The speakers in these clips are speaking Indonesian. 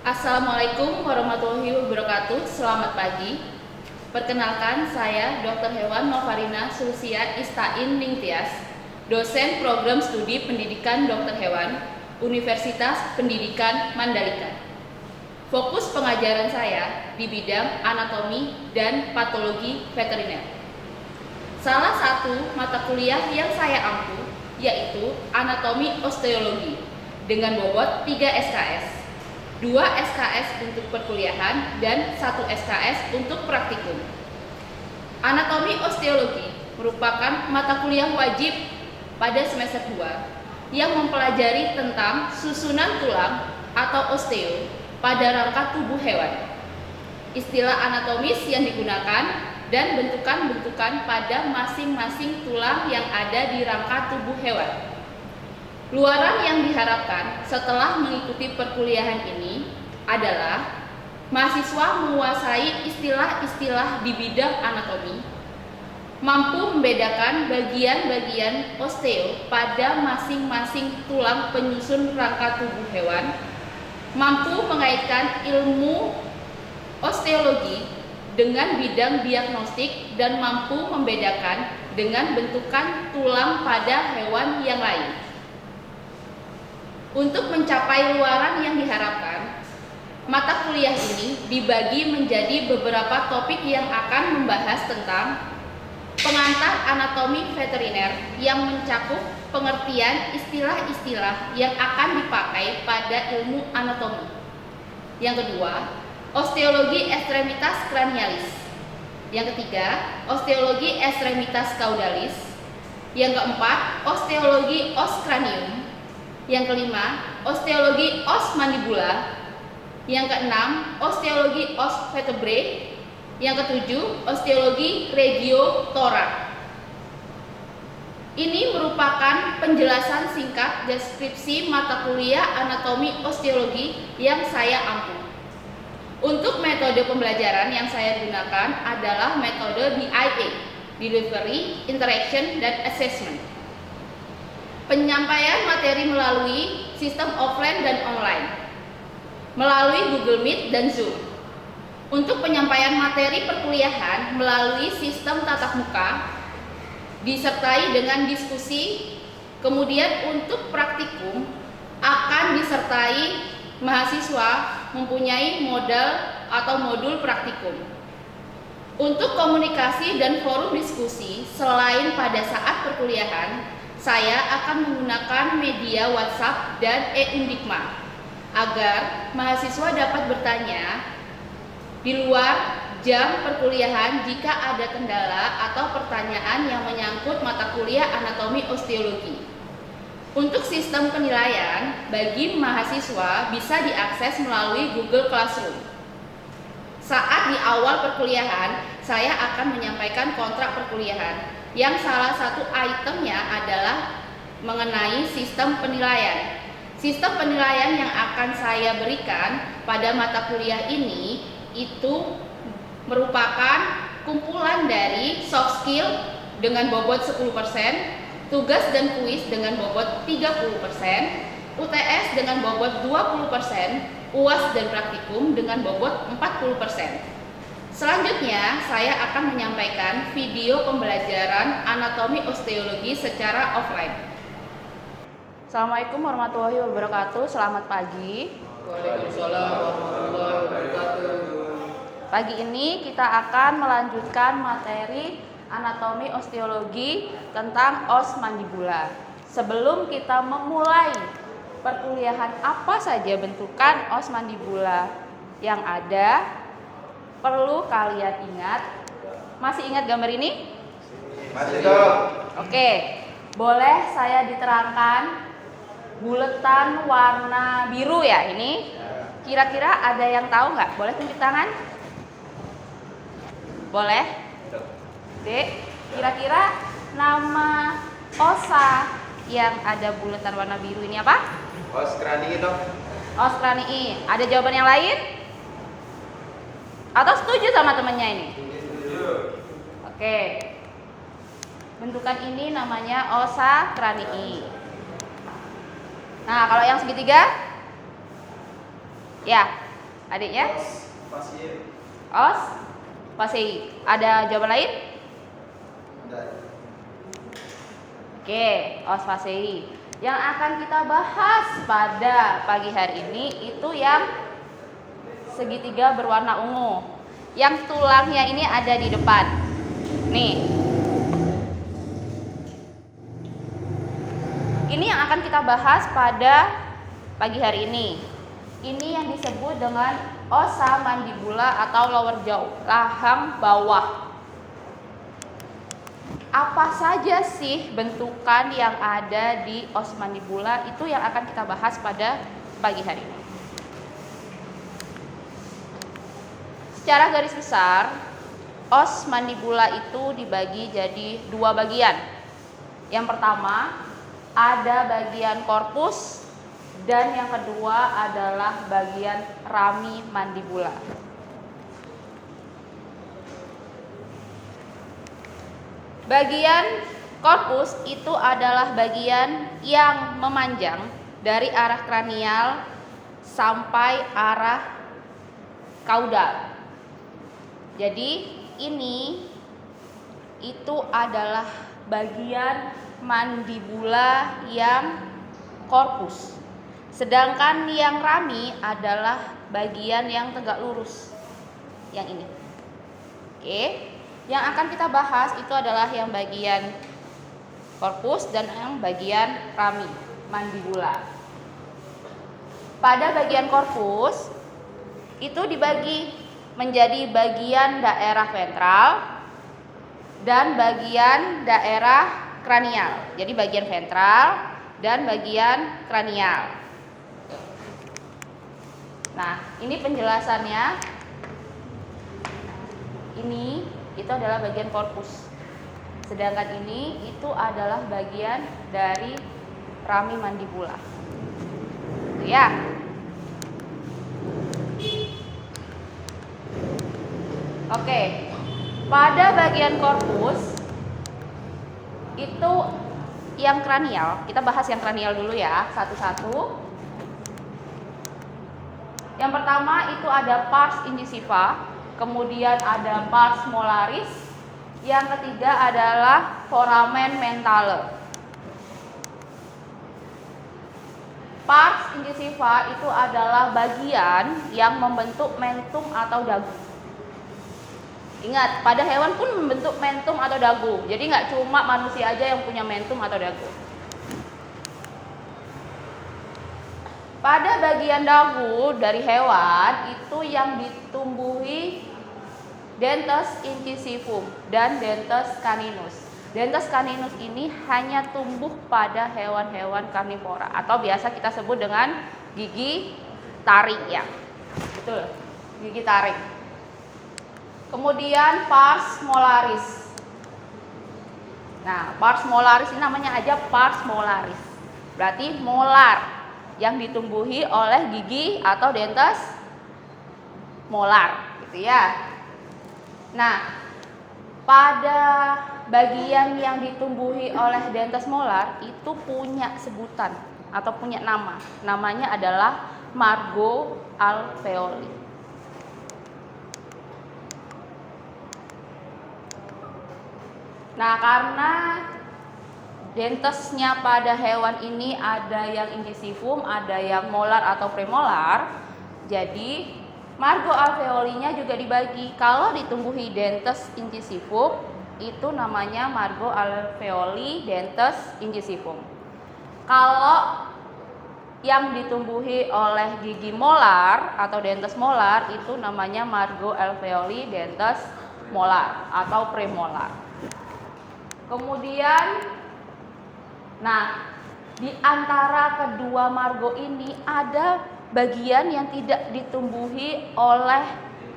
Assalamualaikum warahmatullahi wabarakatuh. Selamat pagi. Perkenalkan, saya Dr. Hewan Novarina Sulsia Istain Ningtyas, dosen program studi pendidikan Dr. Hewan, Universitas Pendidikan Mandalika. Fokus pengajaran saya di bidang anatomi dan patologi veteriner. Salah satu mata kuliah yang saya ampu yaitu anatomi osteologi dengan bobot 3 SKS, 2 SKS untuk perkuliahan dan 1 SKS untuk praktikum. Anatomi osteologi merupakan mata kuliah wajib pada semester 2 yang mempelajari tentang susunan tulang atau osteo pada rangka tubuh hewan. Istilah anatomis yang digunakan dan bentukan-bentukan pada masing-masing tulang yang ada di rangka tubuh hewan. Luaran yang diharapkan setelah mengikuti perkuliahan ini adalah mahasiswa menguasai istilah-istilah di bidang anatomi, mampu membedakan bagian-bagian osteo pada masing-masing tulang penyusun rangka tubuh hewan, mampu mengaitkan ilmu osteologi dengan bidang diagnostik dan mampu membedakan dengan bentukan tulang pada hewan yang lain. Untuk mencapai luaran yang diharapkan, mata kuliah ini dibagi menjadi beberapa topik yang akan membahas tentang pengantar anatomi veteriner yang mencakup pengertian istilah-istilah yang akan dipakai pada ilmu anatomi. Yang kedua, osteologi ekstremitas cranialis. Yang ketiga, osteologi ekstremitas caudalis. Yang keempat, osteologi os cranium. Yang kelima, osteologi os mandibula. Yang keenam, osteologi os vertebrae. Yang ketujuh, osteologi regio thorax. Ini merupakan penjelasan singkat deskripsi mata kuliah anatomi osteologi yang saya ampu. Untuk metode pembelajaran yang saya gunakan adalah metode DIA, Delivery, Interaction, dan Assessment. Penyampaian materi melalui sistem offline dan online, melalui Google Meet dan Zoom. Untuk penyampaian materi perkuliahan melalui sistem tatap muka, disertai dengan diskusi. Kemudian untuk praktikum akan disertai mahasiswa mempunyai modal atau modul praktikum. Untuk komunikasi dan forum diskusi selain pada saat perkuliahan, saya akan menggunakan media WhatsApp dan e-undikma agar mahasiswa dapat bertanya di luar jam perkuliahan jika ada kendala atau pertanyaan yang menyangkut mata kuliah anatomi osteologi. Untuk sistem penilaian bagi mahasiswa bisa diakses melalui Google Classroom. Saat di awal perkuliahan, saya akan menyampaikan kontrak perkuliahan yang salah satu itemnya adalah mengenai sistem penilaian. Sistem penilaian yang akan saya berikan pada mata kuliah ini itu merupakan kumpulan dari soft skill dengan bobot 10%, tugas dan kuis dengan bobot 30%, UTS dengan bobot 20%, UAS dan praktikum dengan bobot 40%. Selanjutnya, saya akan menyampaikan video pembelajaran anatomi osteologi secara offline. Assalamualaikum warahmatullahi wabarakatuh. Selamat pagi. Waalaikumsalam warahmatullahi wabarakatuh. Pagi ini kita akan melanjutkan materi anatomi osteologi tentang os mandibula. Sebelum kita memulai perkuliahan apa saja bentukan os mandibula yang ada, perlu kalian ingat. Masih ingat gambar ini? Masih dong. Oke, boleh saya diterangkan buletan warna biru ya ini? Kira-kira ada yang tahu nggak? Boleh tunjuk tangan? Boleh? Dek, kira-kira nama osa yang ada buletan warna biru ini apa? Os cranii dong. Os cranii. Ada jawaban yang lain? Atau setuju sama temannya ini? Setuju. Oke. Bentukan ini namanya osa cranii. Nah, kalau yang segitiga? Ya, Adiknya? Pasir. Os Pasei. Ada jawaban lain? Oke, Os Pasei. Yang akan kita bahas pada pagi hari ini itu yang segitiga berwarna ungu. Yang tulangnya ini ada di depan. Nih. Ini yang akan kita bahas pada pagi hari ini. Ini yang disebut dengan osa mandibula atau lower jaw, rahang bawah. Apa saja sih bentukan yang ada di os mandibula, itu yang akan kita bahas pada pagi hari ini. Secara garis besar, os mandibula itu dibagi jadi dua bagian. Yang pertama, ada bagian korpus, dan yang kedua adalah bagian rami mandibula. Bagian korpus itu adalah bagian yang memanjang dari arah kranial sampai arah kaudal. Jadi ini itu adalah bagian mandibula yang korpus. Sedangkan yang rami adalah bagian yang tegak lurus. Yang ini. Oke. Yang akan kita bahas itu adalah yang bagian korpus dan yang bagian rami, mandibula. Pada bagian korpus itu dibagi menjadi bagian daerah ventral dan bagian daerah kranial. Jadi bagian ventral dan bagian kranial. Nah, ini penjelasannya. Ini itu adalah bagian korpus. Sedangkan ini itu adalah bagian dari rami mandibula. Itu ya. Oke. Pada bagian korpus itu yang kranial, kita bahas yang kranial dulu ya, satu-satu. Yang pertama itu ada pars incisiva, kemudian ada pars molaris, yang ketiga adalah foramen mentale. Pars incisiva itu adalah bagian yang membentuk mentum atau dagu. Ingat, pada hewan pun membentuk mentum atau dagu. Jadi nggak cuma manusia aja yang punya mentum atau dagu. Pada bagian dagu dari hewan itu yang ditumbuhi dentes incisivum dan dentes caninus. Dentes caninus ini hanya tumbuh pada hewan-hewan karnivora atau biasa kita sebut dengan gigi taring ya. Betul, gigi taring. Kemudian pars molaris. Nah, pars molaris ini namanya aja pars molaris. Berarti molar yang ditumbuhi oleh gigi atau dentes molar, gitu ya. Nah, pada bagian yang ditumbuhi oleh dentes molar itu punya sebutan atau punya nama. Namanya adalah margo alveoli. Nah, karena dentesnya pada hewan ini ada yang incisivum, ada yang molar atau premolar. Jadi margo alveolinya juga dibagi. Kalau ditumbuhi dentes incisivum itu namanya margo alveoli dentes incisivum. Kalau yang ditumbuhi oleh gigi molar atau dentes molar itu namanya margo alveoli dentes molar atau premolar. Kemudian nah, di antara kedua margo ini ada bagian yang tidak ditumbuhi oleh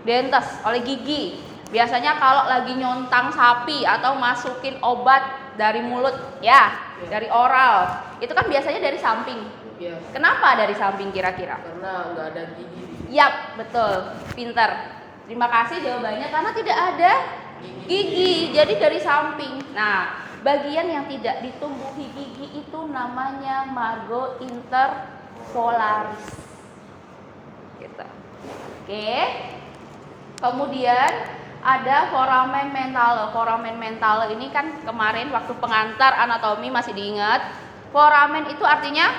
dentes, oleh gigi. Biasanya kalau lagi nyontang sapi atau masukin obat dari mulut ya, dari oral, itu kan biasanya dari samping. Ya. Kenapa dari samping kira-kira? Karena nggak ada gigi. Yap, betul, pinter. Terima kasih jawabannya, karena tidak ada gigi, jadi dari samping. Nah, bagian yang tidak ditumbuhi gigi itu namanya margo interpolaris. Gitu. Oke. Kemudian ada foramen mentale. Foramen mentale ini kan kemarin waktu pengantar anatomi masih diingat. Foramen itu artinya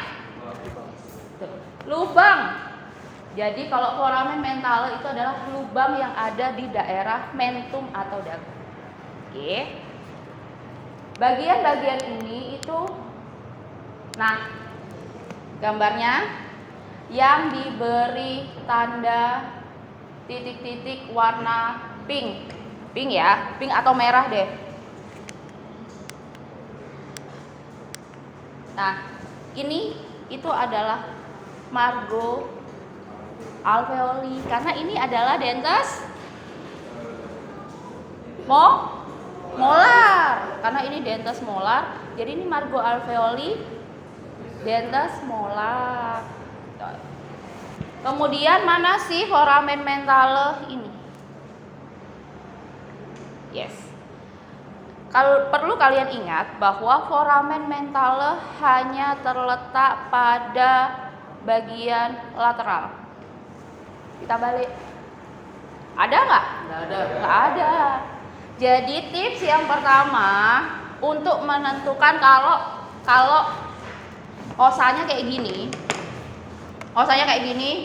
lubang. Jadi kalau foramen mentale itu adalah lubang yang ada di daerah mentum atau dagu. Oke. Bagian-bagian ini itu, nah, gambarnya yang diberi tanda titik-titik warna pink. Pink ya, pink atau merah deh. Nah, ini itu adalah margo alveoli karena ini adalah dentes molar. Karena ini dentes molar, jadi ini margo alveoli dentes molar. Kemudian mana sih foramen mentale ini? Yes. Kalau perlu kalian ingat bahwa foramen mentale hanya terletak pada bagian lateral. Kita balik. Ada nggak? Nggak ada. Nggak ada. Jadi tips yang pertama untuk menentukan kalau osanya kayak gini,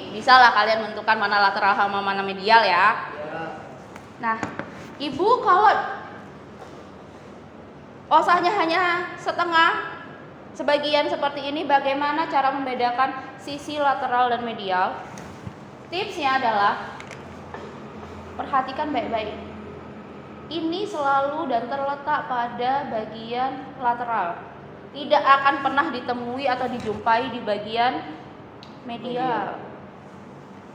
bisa lah kalian menentukan mana lateral sama mana medial ya. Ya. Nah, ibu kalau osanya hanya setengah, sebagian seperti ini, bagaimana cara membedakan sisi lateral dan medial? Tipsnya adalah perhatikan baik-baik. Ini selalu dan terletak pada bagian lateral. Tidak akan pernah ditemui atau dijumpai di bagian medial.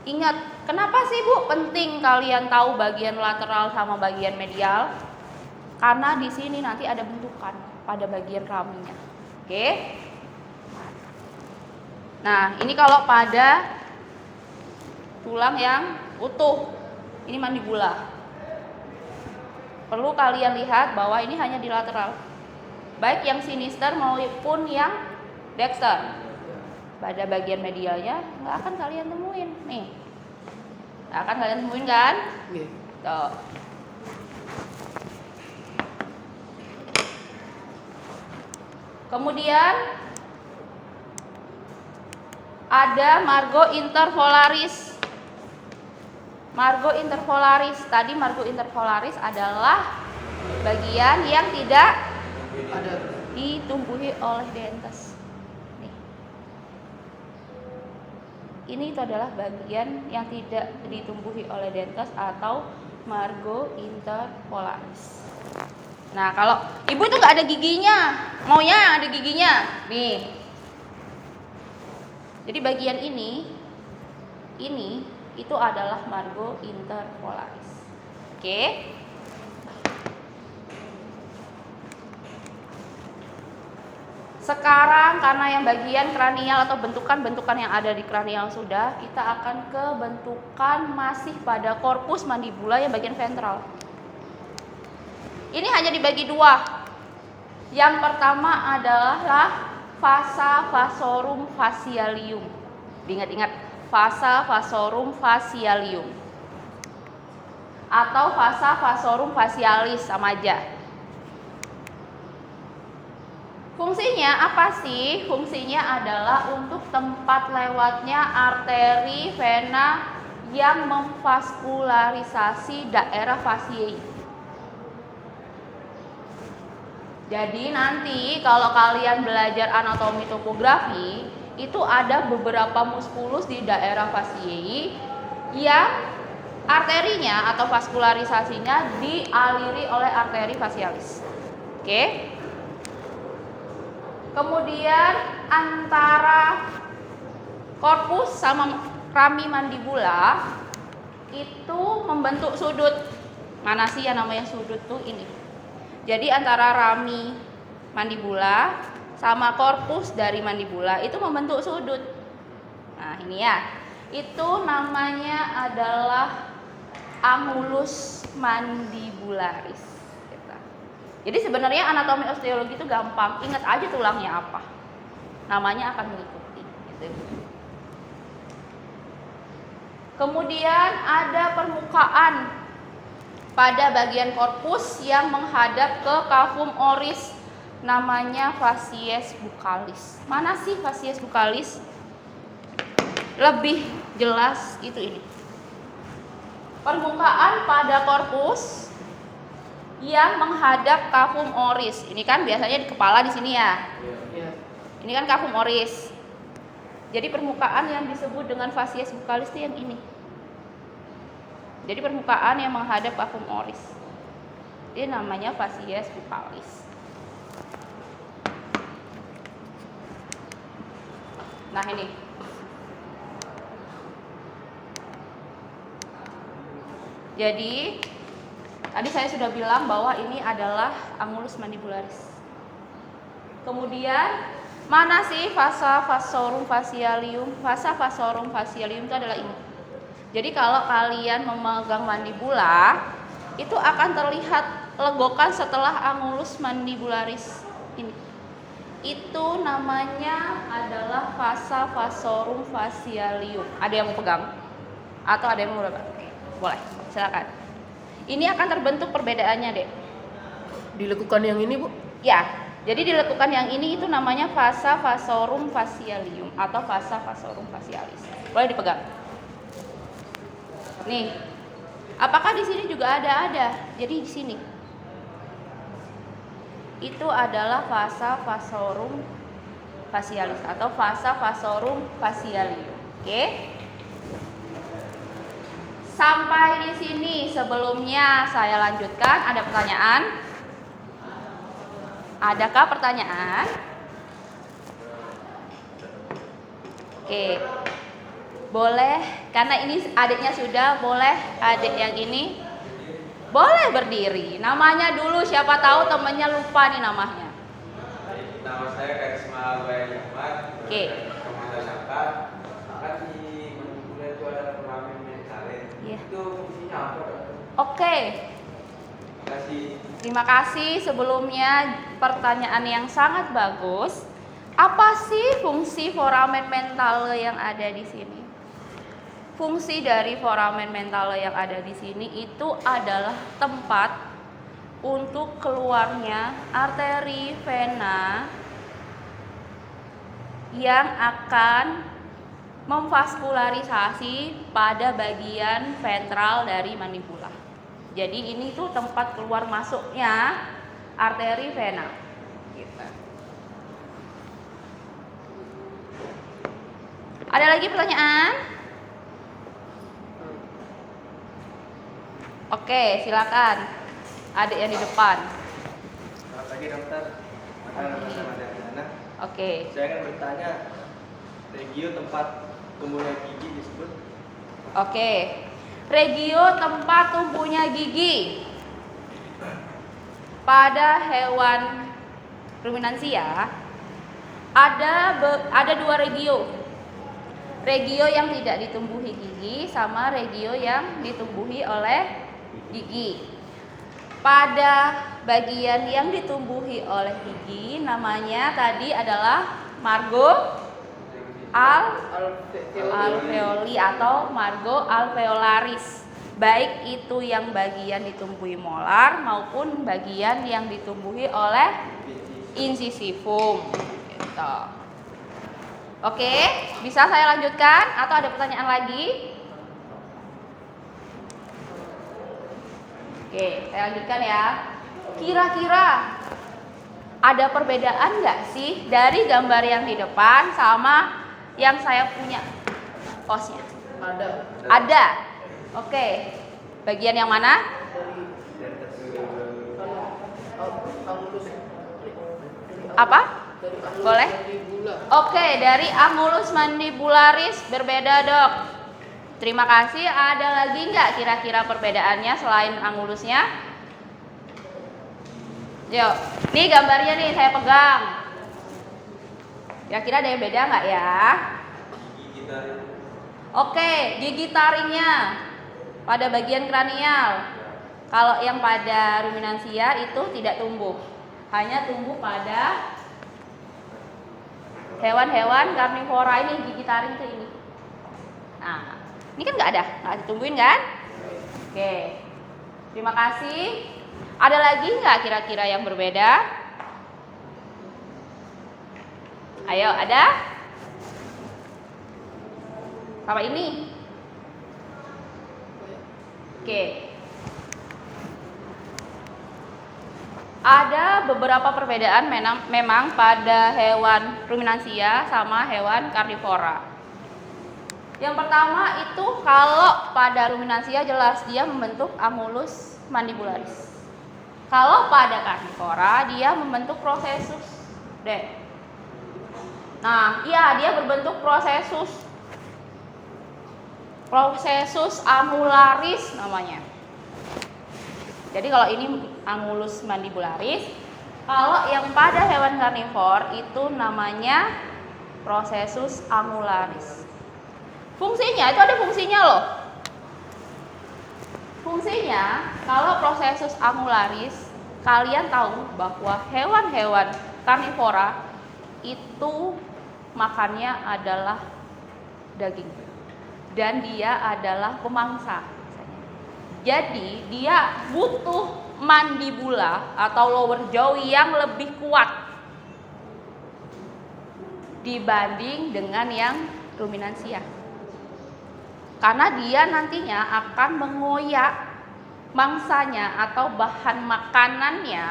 Ingat, kenapa sih Bu penting kalian tahu bagian lateral sama bagian medial? Karena di sini nanti ada bentukan pada bagian raminya. Oke? Nah, ini kalau pada tulang yang utuh, ini mandibula. Perlu kalian lihat bahwa ini hanya di lateral, baik yang sinister maupun yang dexter. Pada bagian medialnya nggak akan kalian temuin nih, nggak akan kalian temuin kan? Tuh. Kemudian ada margo interpolaris. Margo interpolaris, tadi margo interpolaris adalah bagian yang tidak Ada. ditumbuhi oleh dentes. Nih. Ini itu adalah bagian yang tidak ditumbuhi oleh dentes atau margo interpolaris. Nah, kalau ibu itu nggak ada giginya, maunya ada giginya, nih. Jadi bagian ini itu adalah margo interpolaris. Oke. Sekarang karena yang bagian kranial atau bentukan-bentukan yang ada di kranial sudah, kita akan ke bentukan masih pada korpus mandibula yang bagian ventral. Ini hanya dibagi dua. Yang pertama adalah vasa vasorum facialium. Diingat-ingat, vasa vasorum facialium atau vasa vasorum facialis, sama aja. Fungsinya apa sih? Fungsinya adalah untuk tempat lewatnya arteri vena yang memvaskularisasi daerah fasciae. Jadi nanti kalau kalian belajar anatomi topografi, itu ada beberapa muskulus di daerah fasciae yang arterinya atau vaskularisasinya dialiri oleh arteri facialis. Oke. Kemudian antara korpus sama rami mandibula itu membentuk sudut. Mana sih yang namanya sudut tuh ini? Jadi antara rami mandibula sama korpus dari mandibula itu membentuk sudut. Nah, ini ya. Itu namanya adalah angulus mandibularis. Gitu. Jadi sebenarnya anatomi osteologi itu gampang. Ingat aja tulangnya apa. Namanya akan mengikuti. Gitu. Kemudian ada permukaan pada bagian korpus yang menghadap ke cavum oris, namanya facies buccalis. Mana sih facies buccalis? Lebih jelas itu ini. Permukaan pada korpus yang menghadap cavum oris. Ini kan biasanya di kepala di sini ya. Iya. Ini kan cavum oris. Jadi permukaan yang disebut dengan facies buccalis itu yang ini. Jadi permukaan yang menghadap cavum oris. Ini namanya facies buccalis. Nah ini. Jadi tadi saya sudah bilang bahwa ini adalah angulus mandibularis. Kemudian mana sih vasa vasorum facialium? Vasa vasorum facialium itu adalah ini. Jadi kalau kalian memegang mandibula, itu akan terlihat legokan setelah angulus mandibularis ini. Itu namanya adalah vasa vasorum facialium. Ada yang mau pegang? Atau ada yang mau pegang? Boleh, silakan. Ini akan terbentuk perbedaannya, Dek. Dilekukan yang ini, Bu? Ya, jadi dilekukan yang ini itu namanya vasa vasorum facialium atau vasa vasorum facialis. Boleh dipegang. Nih, apakah di sini juga ada? Jadi di sini itu adalah vasa vasorum facialis atau vasa vasorum facialium. Oke? Sampai di sini sebelumnya saya lanjutkan. Ada pertanyaan? Adakah pertanyaan? Oke. Boleh, karena ini adiknya sudah, boleh adik yang ini boleh berdiri. Namanya dulu, siapa tahu temennya lupa nih namanya. Nama saya Karisma Bayangmat. Oke. Komandan Saka. Kan di mandibula itu ada foramen mentalis. Iya. Itu fungsinya apa, Dok? Oke. Terima kasih. Terima kasih sebelumnya, pertanyaan yang sangat bagus. Apa sih fungsi foramen mentale yang ada di sini? Fungsi dari foramen mentale yang ada di sini itu adalah tempat untuk keluarnya arteri vena yang akan memvaskularisasi pada bagian ventral dari mandibula. Jadi ini tuh tempat keluar masuknya arteri vena. Gitu. Ada lagi pertanyaan? Oke, silakan. Adik yang di depan. Selamat pagi, Dokter. Nama saya Madana. Oke. Saya akan bertanya, regio tempat tumbuhnya gigi disebut? Oke. Regio tempat tumbuhnya gigi. Pada hewan ruminansia ada dua regio. Regio yang tidak ditumbuhi gigi sama regio yang ditumbuhi oleh gigi. Pada bagian yang ditumbuhi oleh gigi namanya tadi adalah margo alveoli atau margo alveolaris. Baik itu yang bagian ditumbuhi molar maupun bagian yang ditumbuhi oleh incisivum. Gitu. Oke, bisa saya lanjutkan atau ada pertanyaan lagi? Oke, saya lanjutkan ya. Kira-kira ada perbedaan nggak sih dari gambar yang di depan sama yang saya punya posnya? Ada. Oke. Bagian yang mana? Apa? Boleh? Oke, dari angulus mandibularis berbeda, Dok. Terima kasih. Ada lagi nggak kira-kira perbedaannya selain angulusnya? Yuk, nih gambarnya nih saya pegang. Kira-kira ada yang beda nggak ya? Oke, gigi taringnya pada bagian kranial. Kalau yang pada ruminansia itu tidak tumbuh, hanya tumbuh pada hewan-hewan karnivora ini gigi taring itu ini. Nah, Ini kan nggak ada ditungguin kan? Oke, terima kasih. Ada lagi nggak kira-kira yang berbeda? Ayo, ada? Sama ini? Oke. Ada beberapa perbedaan memang pada hewan ruminansia sama hewan karnivora. Yang pertama itu kalau pada ruminansia jelas dia membentuk amulus mandibularis. Kalau pada karnivora dia membentuk prosesus. Nah, iya dia berbentuk prosesus amularis namanya. Jadi kalau ini amulus mandibularis, kalau yang pada hewan karnivor itu namanya prosesus amularis. Fungsinya itu ada fungsinya loh. Fungsinya kalau prosesus amularis, kalian tahu bahwa hewan-hewan karnivora itu makannya adalah daging dan dia adalah pemangsa. Jadi dia butuh mandibula atau lower jaw yang lebih kuat dibanding dengan yang ruminansia. Karena dia nantinya akan mengoyak mangsanya atau bahan makanannya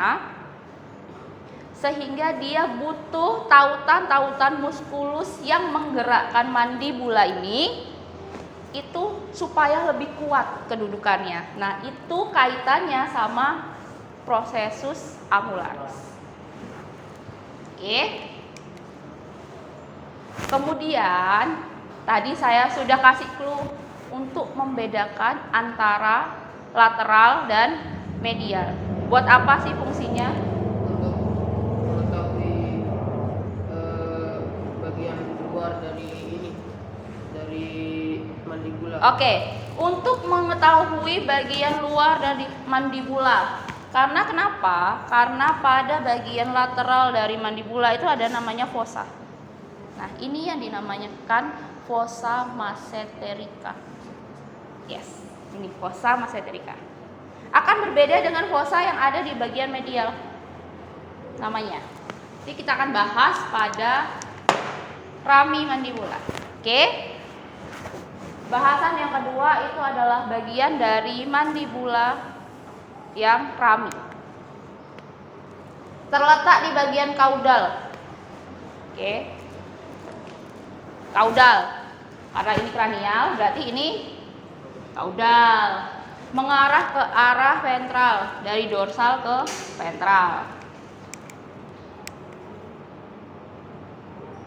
sehingga dia butuh tautan muskulus yang menggerakkan mandibula ini itu supaya lebih kuat kedudukannya. Nah, itu kaitannya sama prosesus amularis. Oke. Kemudian tadi saya sudah kasih clue untuk membedakan antara lateral dan medial. Buat apa sih fungsinya? Untuk mengetahui bagian luar dari ini, dari mandibula. Oke, untuk mengetahui bagian luar dari mandibula. Karena kenapa? Karena pada bagian lateral dari mandibula itu ada namanya fossa. Nah, ini yang dinamakan fossa masseterica. Yes, ini fossa masseterica. Akan berbeda dengan fossa yang ada di bagian medial namanya. Jadi kita akan bahas pada rami mandibula. Oke. Bahasan yang kedua itu adalah bagian dari mandibula yang rami. Terletak di bagian kaudal. Oke. Kaudal. Karena ini kranial, berarti ini kaudal. Mengarah ke arah ventral, dari dorsal ke ventral.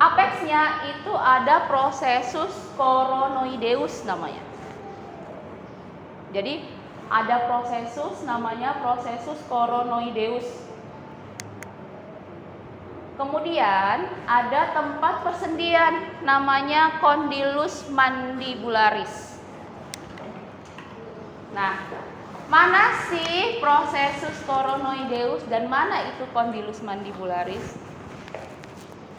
Apexnya itu ada prosesus coronoideus namanya. Jadi ada prosesus namanya prosesus coronoideus. Kemudian ada tempat persendian namanya condylus mandibularis. Nah, mana sih prosesus coronoideus dan mana itu condylus mandibularis?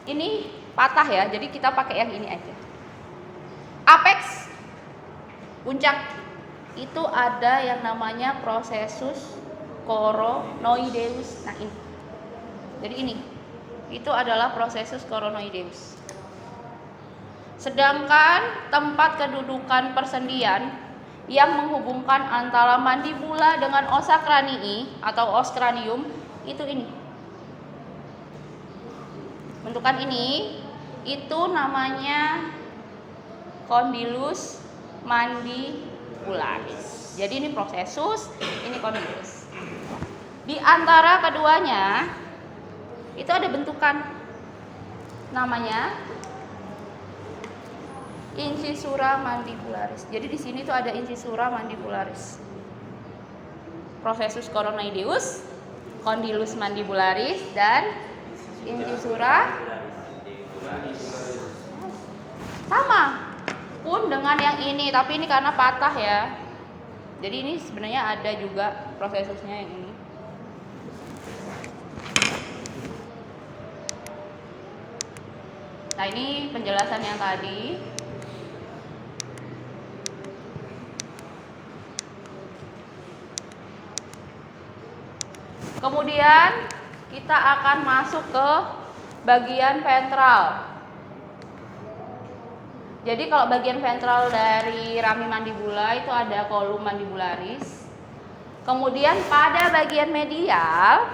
Ini patah ya, jadi kita pakai yang ini aja. Apex, puncak, itu ada yang namanya prosesus coronoideus. Nah ini, jadi ini, itu adalah prosesus coronoideus. Sedangkan tempat kedudukan persendian yang menghubungkan antara mandibula dengan ossa cranii atau os cranium itu ini. Bentukan ini itu namanya condylus mandibularis. Jadi ini prosesus, ini condylus. Di antara keduanya itu ada bentukan namanya incisura mandibularis. Jadi di sini tuh ada incisura mandibularis. Prosesus coronoideus, condylus mandibularis dan incisura sama pun dengan yang ini, tapi ini karena patah ya. Jadi ini sebenarnya ada juga prosesusnya yang ini. Nah, ini penjelasan yang tadi. Kemudian kita akan masuk ke bagian ventral. Jadi kalau bagian ventral dari rami mandibula itu ada kolum mandibularis. Kemudian pada bagian medial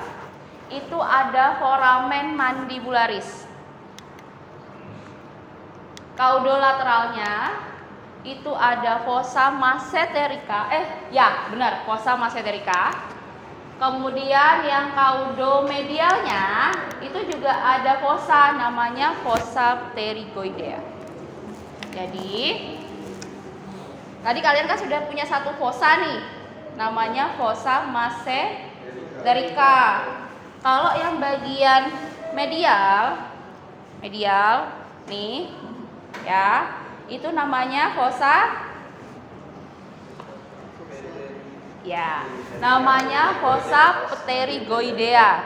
itu ada foramen mandibularis. Caudolateralnya itu ada fossa masseterica. Fossa masseterica. Kemudian yang caudomedialnya itu juga ada fossa, namanya fossa pterygoidea. Jadi tadi kalian kan sudah punya satu fossa nih, namanya fossa masseterica. Kalau yang bagian medial nih ya, itu namanya fossa pterygoidea.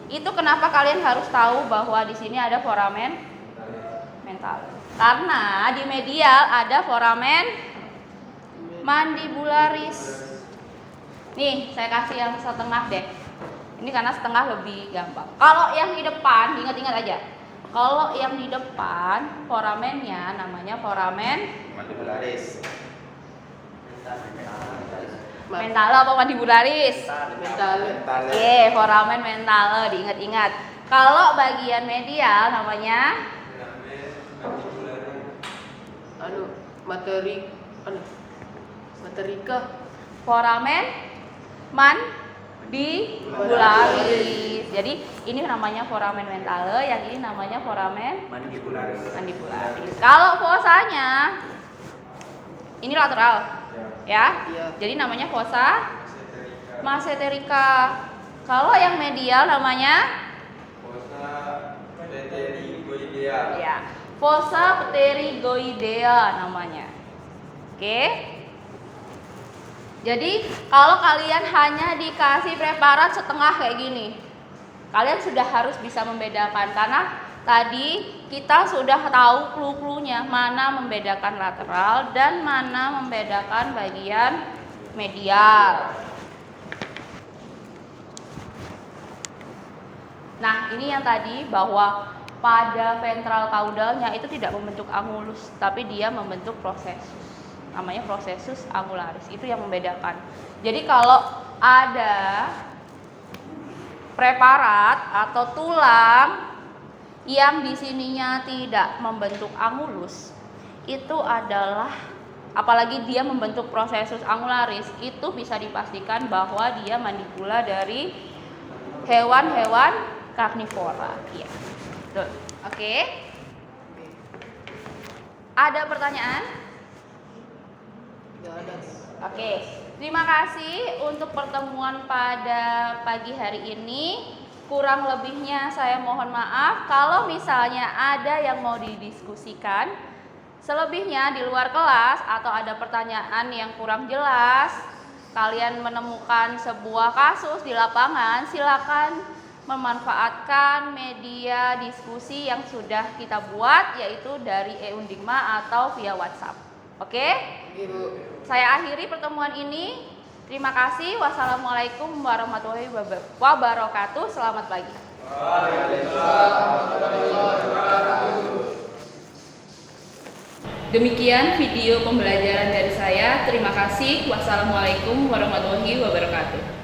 Itu kenapa kalian harus tahu bahwa di sini ada foramen mental. Karena di medial ada foramen mandibularis. Nih, saya kasih yang setengah deh. Ini karena setengah lebih gampang. Kalau yang di depan, ingat-ingat aja. Kalau yang di depan, foramennya namanya foramen mandibularis. mentale apa mandibularis? Mentale. Oke, foramen mentale, diingat-ingat. Kalau bagian medial namanya materika. foramen mandibularis. Jadi ini namanya foramen mentale, yang ini namanya foramen Mandibularis. mandibularis. Kalau fossanya ini lateral, ya. Iya. Jadi namanya fossa masseterica. Kalau yang medial namanya Fossa pterygoidea. ya, fossa pterygoidea namanya. Oke. Jadi kalau kalian hanya dikasih preparat setengah kayak gini, kalian sudah harus bisa membedakan, karena tadi kita sudah tahu clue-cluenya, mana membedakan lateral dan mana membedakan bagian medial. Nah, ini yang tadi bahwa pada ventral caudalnya itu tidak membentuk angulus, tapi dia membentuk processus. Namanya processus angularis. Itu yang membedakan. Jadi kalau ada preparat atau tulang yang di sininya tidak membentuk angulus, itu adalah, apalagi dia membentuk processus angularis, itu bisa dipastikan bahwa dia mandibula dari hewan-hewan karnivora. Iya. Betul. Oke. Ada pertanyaan? Tidak ada. Oke. Terima kasih untuk pertemuan pada pagi hari ini. Kurang lebihnya saya mohon maaf. Kalau misalnya ada yang mau didiskusikan, selebihnya di luar kelas atau ada pertanyaan yang kurang jelas, kalian menemukan sebuah kasus di lapangan, silakan memanfaatkan media diskusi yang sudah kita buat, yaitu dari e-Undikma atau via WhatsApp. Oke? Ibu. Saya akhiri pertemuan ini. Terima kasih. Wassalamualaikum warahmatullahi wabarakatuh. Selamat pagi. Demikian video pembelajaran dari saya. Terima kasih. Wassalamualaikum warahmatullahi wabarakatuh.